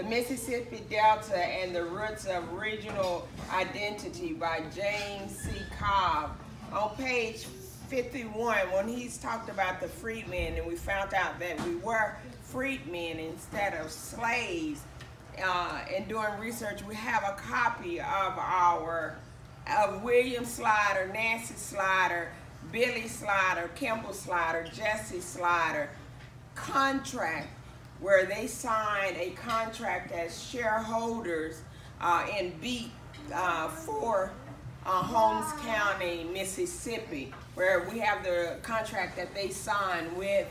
The Mississippi Delta and the Roots of Regional Identity by James C. Cobb. On page 51, when he's talked about the freedmen, and we found out that we were freedmen instead of slaves, in doing research, we have a copy of William Slider, Nancy Slider, Billy Slider, Kimball Slider, Jesse Slider contract, where they signed a contract as shareholders in Beat for Holmes County, Mississippi, where we have the contract that they signed with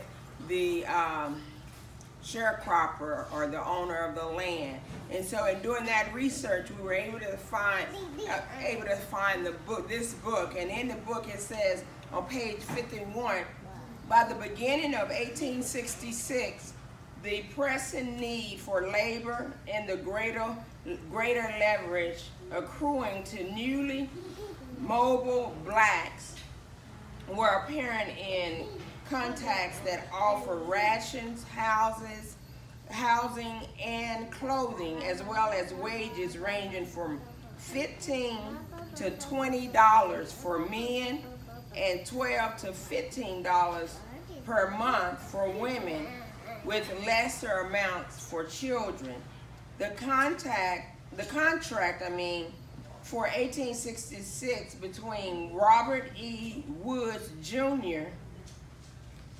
the sharecropper or the owner of the land. And so in doing that research, we were able to find this book, and in the book it says on page 51, by the beginning of 1866, the pressing need for labor and the greater leverage accruing to newly mobile blacks were apparent in contacts that offer rations, housing, and clothing, as well as wages ranging from $15 to $20 for men and $12 to $15 per month for women, with lesser amounts for children. The contract, for 1866 between Robert E. Woods Jr.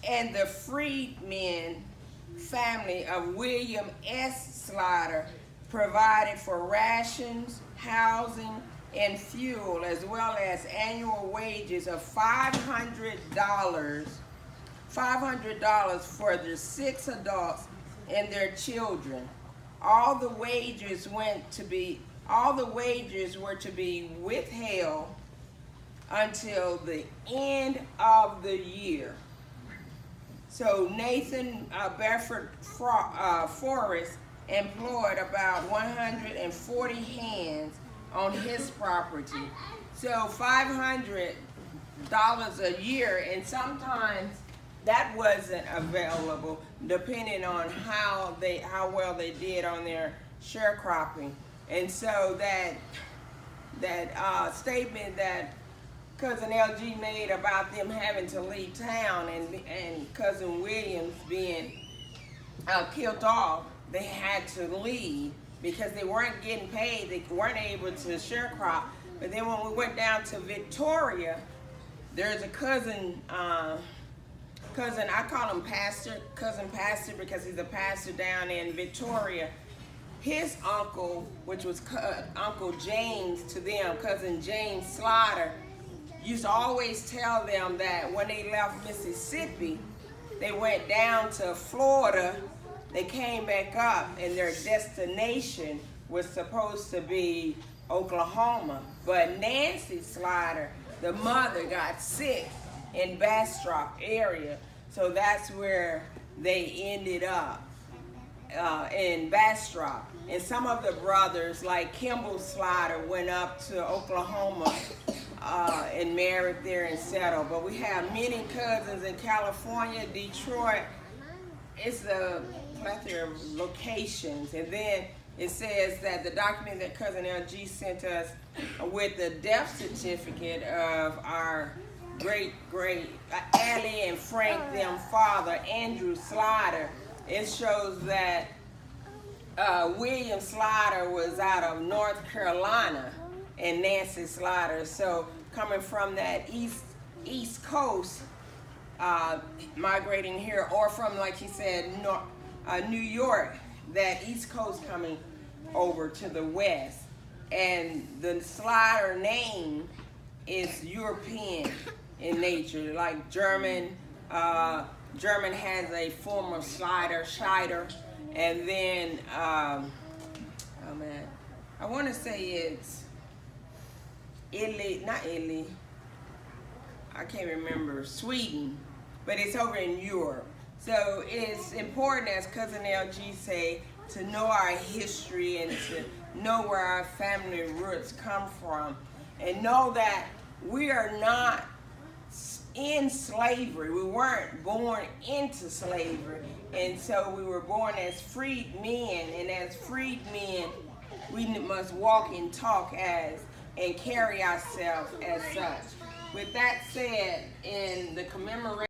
and the freedmen family of William S. Slider provided for rations, housing, and fuel, as well as annual wages of $500 for the 6 adults and their children. All the wages were to be withheld until the end of the year. So Nathan Bedford Forrest employed about 140 hands on his property. So $500 a year, and sometimes that wasn't available depending on how well they did on their sharecropping. And so that statement that Cousin LG made about them having to leave town and Cousin Williams being killed off, they had to leave because they weren't getting paid. They weren't able to sharecrop. But then when we went down to Victoria, there's a cousin, I call him cousin pastor because he's a pastor down in Victoria. His uncle, which was Uncle James to them, Cousin James Slider, used to always tell them that when they left Mississippi, they went down to Florida, they came back up, and their destination was supposed to be Oklahoma. But Nancy Slider, the mother, got sick in Bastrop area, so that's where they ended up, in Bastrop. And some of the brothers, like Kimball Slider, went up to Oklahoma and married there and settled. But we have many cousins in California, Detroit. It's a plethora of locations. And then it says that the document that Cousin LG sent us with the death certificate of our great Allie and Frank them father, Andrew Slider, it shows that William Slider was out of North Carolina and Nancy Slider. So coming from that east coast, migrating here, or from, like he said, New York, that east coast coming over to the west. And the Slider name is European in nature, like German. German has a form of Scheider, and then I want to say it's Italy, not Italy, I can't remember, Sweden, but it's over in Europe. So it's important, as Cousin LG say, to know our history and to know where our family roots come from, and know that we are not in slavery. We weren't born into slavery. And so we were born as freed men. And as freed men, we must walk and talk as and carry ourselves as such. With that said, in the commemoration